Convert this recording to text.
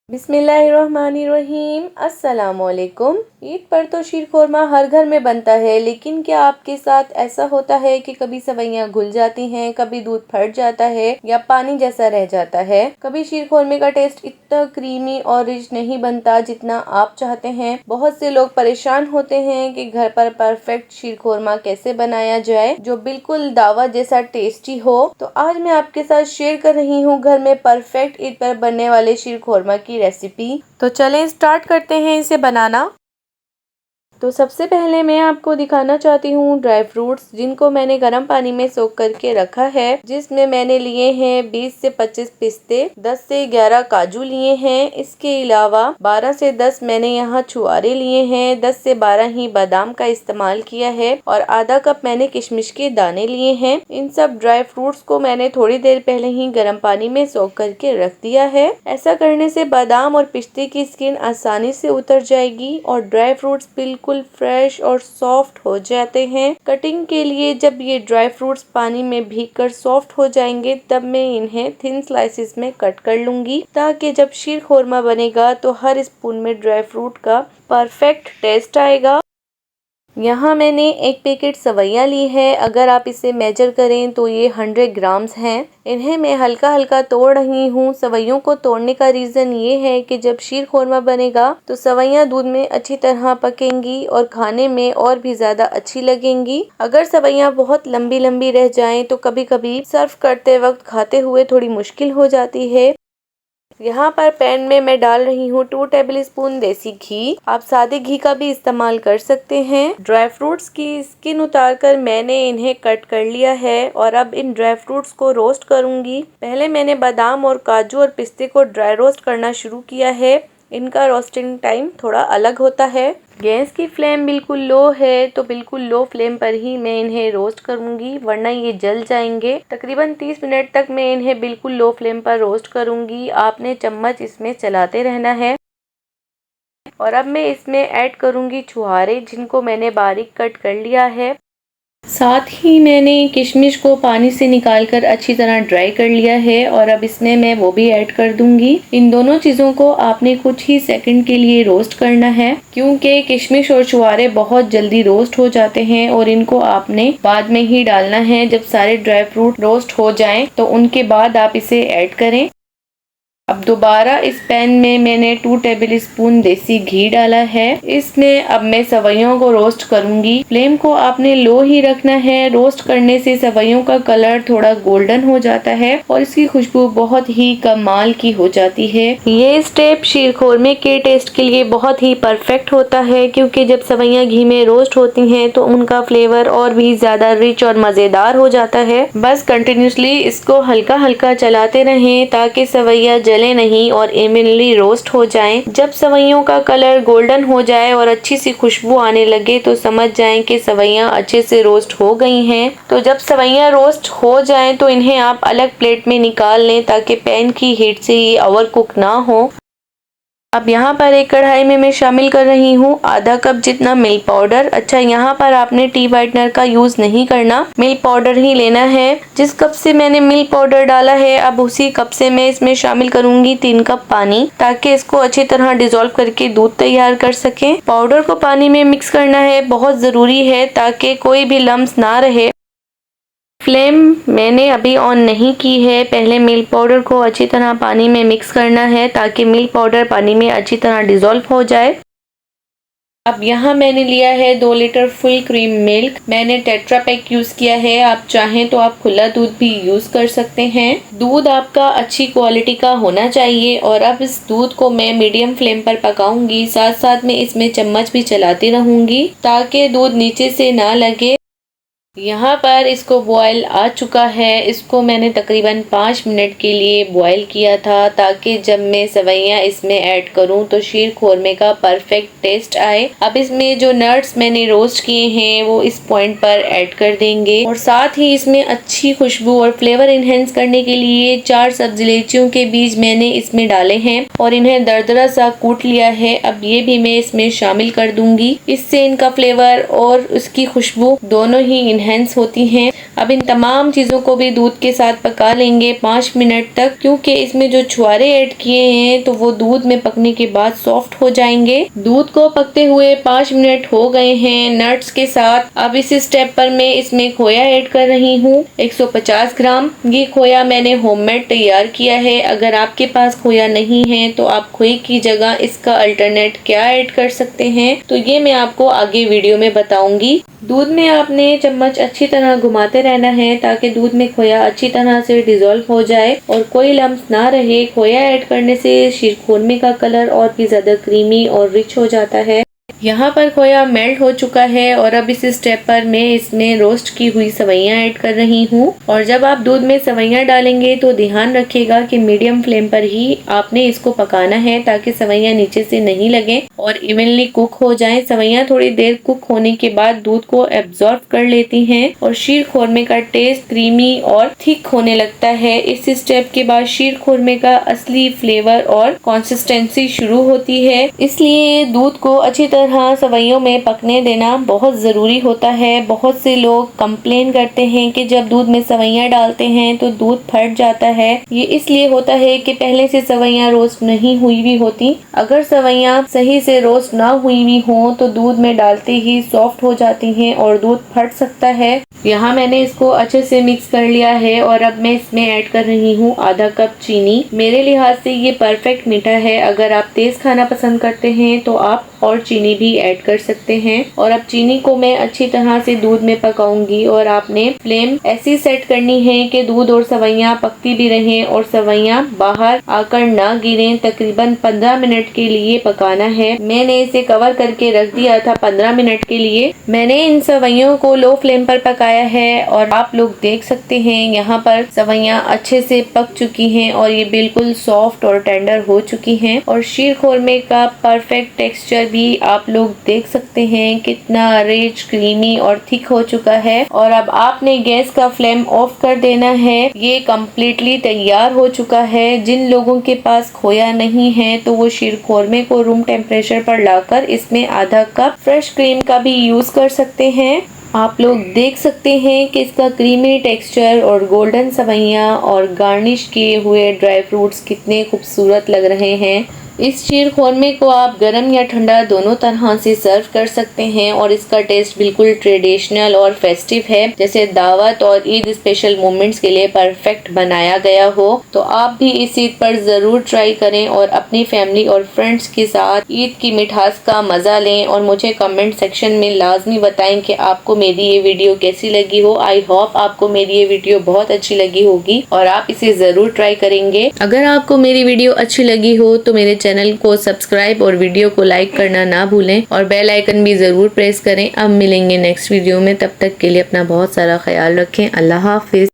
बिस्मिल्लाहिर्रहमानिर्रहीम। अस्सलामुअलैकुम। ईद पर तो शीर खोरमा हर घर में बनता है, लेकिन क्या आपके साथ ऐसा होता है कि कभी सवैयां घुल जाती हैं, कभी दूध फट जाता है या पानी जैसा रह जाता है। कभी शीर खोरमे का टेस्ट इतना क्रीमी और रिच नहीं बनता जितना आप चाहते हैं। बहुत से लोग परेशान होते हैं कि घर पर परफेक्ट शीर खोरमा कैसे बनाया जाए जो बिल्कुल दावत जैसा टेस्टी हो। तो आज मैं आपके साथ शेयर कर रही हूँ घर में परफेक्ट ईद पर बनने वाले शीर खोरमा की रेसिपी। तो चलें स्टार्ट करते हैं इसे बनाना। तो सबसे पहले मैं आपको दिखाना चाहती हूँ ड्राई फ्रूट्स, जिनको मैंने गर्म पानी में सोख करके रखा है, जिसमें मैंने लिए हैं 20 से 25 पिस्ते, 10 से 11 काजू लिए हैं। इसके अलावा 12 से 10 मैंने यहाँ छुआरे लिए हैं, 10 से 12 ही बादाम का इस्तेमाल किया है और आधा कप मैंने किशमिश के दाने लिए हैं। इन सब ड्राई फ्रूट्स को मैंने थोड़ी देर पहले ही गर्म पानी में सोख करके रख दिया है। ऐसा करने से बादाम और पिस्ते की स्किन आसानी से उतर जाएगी और ड्राई फ्रूट्स बिल्कुल फ्रेश और सॉफ्ट हो जाते हैं। कटिंग के लिए जब ये ड्राई फ्रूट्स पानी में भीगकर सॉफ्ट हो जाएंगे तब मैं इन्हें थिन स्लाइसेस में कट कर लूंगी, ताकि जब शीर खोरमा बनेगा तो हर स्पून में ड्राई फ्रूट का परफेक्ट टेस्ट आएगा। यहाँ मैंने एक पैकेट सवैयाँ ली है। अगर आप इसे मेजर करें तो ये 100 ग्राम्स हैं। इन्हें मैं हल्का हल्का तोड़ रही हूँ। सवैयों को तोड़ने का रीज़न ये है कि जब शीर खोरमा बनेगा तो सवैयाँ दूध में अच्छी तरह पकेंगी और खाने में और भी ज़्यादा अच्छी लगेंगी। अगर सवैयाँ बहुत लंबी लंबी रह जाएं तो कभी कभी सर्व करते वक्त खाते हुए थोड़ी मुश्किल हो जाती है। यहाँ पर पैन में मैं डाल रही हूँ 2 टेबल स्पून देसी घी। आप सादे घी का भी इस्तेमाल कर सकते हैं। ड्राई फ्रूट्स की स्किन उतारकर मैंने इन्हें कट कर लिया है और अब इन ड्राई फ्रूट्स को रोस्ट करूंगी। पहले मैंने बादाम और काजू और पिस्ते को ड्राई रोस्ट करना शुरू किया है। इनका रोस्टिंग टाइम थोड़ा अलग होता है। गैस की फ्लेम बिल्कुल लो है, तो बिल्कुल लो फ्लेम पर ही मैं इन्हें रोस्ट करूंगी, वरना ये जल जाएंगे। तकरीबन 30 मिनट तक मैं इन्हें बिल्कुल लो फ्लेम पर रोस्ट करूंगी। आपने चम्मच इसमें चलाते रहना है। और अब मैं इसमें ऐड करूंगी छुहारे, जिनको मैंने बारीक कट कर लिया है। साथ ही मैंने किशमिश को पानी से निकालकर अच्छी तरह ड्राई कर लिया है और अब इसमें मैं वो भी ऐड कर दूंगी। इन दोनों चीज़ों को आपने कुछ ही सेकंड के लिए रोस्ट करना है, क्योंकि किशमिश और छुहारे बहुत जल्दी रोस्ट हो जाते हैं और इनको आपने बाद में ही डालना है। जब सारे ड्राई फ्रूट रोस्ट हो जाएं तो उनके बाद आप इसे ऐड करें। अब दोबारा इस पैन में मैंने 2 टेबल स्पून देसी घी डाला है। इसमें अब मैं सवैयों को रोस्ट करूंगी। फ्लेम को आपने लो ही रखना है। रोस्ट करने से सवैयों का कलर थोड़ा गोल्डन हो जाता है और इसकी खुशबू बहुत ही कमाल की हो जाती है। ये स्टेप शीर खोरमे के टेस्ट के लिए बहुत ही परफेक्ट होता है, क्योंकि जब सवैयां घी में रोस्ट होती हैं तो उनका फ्लेवर और भी ज्यादा रिच और मजेदार हो जाता है। बस कंटिन्यूसली इसको हल्का हल्का चलाते रहें ताकि सवैयां जले नहीं और इवनली रोस्ट हो जाएं। जब सवैयों का कलर गोल्डन हो जाए और अच्छी सी खुशबू आने लगे तो समझ जाएं कि सवैयां अच्छे से रोस्ट हो गई हैं। तो जब सवैयां रोस्ट हो जाएं तो इन्हें आप अलग प्लेट में निकाल लें, ताकि पैन की हीट से ये ओवर कुक ना हो। अब यहाँ पर एक कढ़ाई में मैं शामिल कर रही हूँ आधा कप जितना मिल्क पाउडर। अच्छा, यहाँ पर आपने टी वाइटनर का यूज नहीं करना, मिल्क पाउडर ही लेना है। जिस कप से मैंने मिल्क पाउडर डाला है अब उसी कप से मैं इसमें शामिल करूंगी 3 कप पानी, ताकि इसको अच्छी तरह डिसॉल्व करके दूध तैयार कर सकें। पाउडर को पानी में मिक्स करना है, बहुत जरूरी है, ताकि कोई भी लम्स ना रहे। फ्लेम मैंने अभी ऑन नहीं की है। पहले मिल्क पाउडर को अच्छी तरह पानी में मिक्स करना है, ताकि मिल्क पाउडर पानी में अच्छी तरह डिसॉल्व हो जाए। अब यहाँ मैंने लिया है 2 लीटर फुल क्रीम मिल्क। मैंने टेट्रा पैक यूज किया है। आप चाहें तो आप खुला दूध भी यूज कर सकते हैं। दूध आपका अच्छी क्वालिटी का होना चाहिए। और अब इस दूध को मैं मीडियम फ्लेम पर पकाऊंगी। साथ साथ में इसमें चम्मच भी चलाती रहूंगी, ताकि दूध नीचे से ना लगे। यहाँ पर इसको बॉयल आ चुका है। इसको मैंने तकरीबन 5 मिनट के लिए बॉयल किया था, ताकि जब मैं सवैयां इसमें ऐड करूँ तो शीर खोरमे का परफेक्ट टेस्ट आए। अब इसमें जो नट्स मैंने रोस्ट किए हैं वो इस पॉइंट पर ऐड कर देंगे। और साथ ही इसमें अच्छी खुशबू और फ्लेवर इनहेंस करने के लिए 4 सब्ज इलायचियों के बीज मैंने इसमें डाले हैं और इन्हें दरदरा सा कूट लिया है। अब ये भी मैं इसमें शामिल कर दूंगी। इससे इनका फ्लेवर और उसकी खुशबू दोनों ही एनहेंस होती हैं। अब इन तमाम चीज़ों को भी दूध के साथ पका लेंगे 5 मिनट तक, क्योंकि इसमें जो छुआरे ऐड किए हैं तो वो दूध में पकने के बाद सॉफ्ट हो जाएंगे। दूध को पकते हुए 5 मिनट हो गए हैं नट्स के साथ। अब इस स्टेप पर मैं इसमें खोया ऐड कर रही हूँ 150 ग्राम। ये खोया मैंने होममेड तैयार किया है। अगर आपके पास खोया नहीं है तो आप खोए की जगह इसका अल्टरनेट क्या ऐड कर सकते हैं, तो ये मैं आपको आगे वीडियो में बताऊंगी। दूध में आपने चम्मच अच्छी तरह घुमाते रहना है ताकि दूध में खोया अच्छी तरह से डिजोल्व हो जाए और कोई लम्स ना रहे। खोया ऐड करने से शीरखुरमे का कलर और भी ज्यादा क्रीमी और रिच हो जाता है। यहाँ पर खोया मेल्ट हो चुका है और अब इस स्टेप पर मैं इसमें रोस्ट की हुई सवैयाँ ऐड कर रही हूँ। और जब आप दूध में सवैयाँ डालेंगे तो ध्यान रखिएगा कि मीडियम फ्लेम पर ही आपने इसको पकाना है ताकि सवैयाँ नीचे से नहीं लगे और इवनली कुक हो जाएं। सवैयाँ थोड़ी देर कुक होने के बाद दूध को एब्जॉर्ब कर लेती हैं और शीरखुरमे का टेस्ट क्रीमी और थिक होने लगता है। इस स्टेप के बाद शीरखुरमे का असली फ्लेवर और कंसिस्टेंसी शुरू होती है, इसलिए दूध को अच्छी तरह सवैयों में पकने देना बहुत जरूरी होता है। बहुत से लोग कंप्लेन करते हैं कि जब दूध में सवैयाँ डालते हैं तो दूध फट जाता है। ये इसलिए होता है कि पहले से सवैयाँ रोस्ट नहीं हुई भी होती। अगर सवैयाँ सही से रोस्ट ना हुई भी हो तो दूध में डालते ही सॉफ्ट हो जाती हैं और दूध फट सकता है। यहाँ मैंने इसको अच्छे से मिक्स कर लिया है और अब मैं इसमें ऐड कर रही हूँ आधा कप चीनी। मेरे लिहाज से ये परफेक्ट मीठा है। अगर आप तेज खाना पसंद करते हैं तो आप और चीनी भी ऐड कर सकते हैं। और अब चीनी को मैं अच्छी तरह से दूध में पकाऊंगी और आपने फ्लेम ऐसी सेट करनी है कि दूध और सवैयाँ पकती भी रहें और सवैयाँ बाहर आकर ना गिरें। तकरीबन 15 मिनट के लिए पकाना है। मैंने इसे कवर करके रख दिया था 15 मिनट के लिए। मैंने इन सवैयों को लो फ्लेम पर पकाया है और आप लोग देख सकते हैं यहाँ पर सवैयाँ अच्छे से पक चुकी हैं और ये बिल्कुल सॉफ्ट और टेंडर हो चुकी हैं और शीरखुरमे का परफेक्ट टेक्सचर भी आप लोग देख सकते हैं कितना रिच, क्रीमी और थिक हो चुका है। और अब आपने गैस का फ्लेम ऑफ कर देना है। ये कम्प्लीटली तैयार हो चुका है। जिन लोगों के पास खोया नहीं है तो वो शीरखुरमे को रूम टेम्परेचर पर लाकर इसमें आधा कप फ्रेश क्रीम का भी यूज कर सकते हैं। आप लोग देख सकते हैं कि इसका क्रीमी टेक्सचर और गोल्डन सवैयाँ और गार्निश किए हुए ड्राई फ्रूट्स कितने खूबसूरत लग रहे हैं। इस शीरखुरमे को आप गरम या ठंडा दोनों तरह से सर्व कर सकते हैं और इसका टेस्ट बिल्कुल ट्रेडिशनल और फेस्टिव है, जैसे दावत और ईद स्पेशल मोमेंट्स के लिए परफेक्ट बनाया गया हो। तो आप भी इस ईद पर जरूर ट्राई करें और अपनी फैमिली और फ्रेंड्स के साथ ईद की मिठास का मजा लें और मुझे कमेंट सेक्शन में लाजमी बताएं कि आपको मेरी ये वीडियो कैसी लगी हो। आई होप आपको मेरी ये वीडियो बहुत अच्छी लगी होगी और आप इसे जरूर ट्राई करेंगे। अगर आपको मेरी वीडियो अच्छी लगी हो तो मेरे चैनल को सब्सक्राइब और वीडियो को लाइक करना ना भूलें और बेल आइकन भी जरूर प्रेस करें। अब मिलेंगे नेक्स्ट वीडियो में, तब तक के लिए अपना बहुत सारा ख्याल रखें। अल्लाह हाफिज।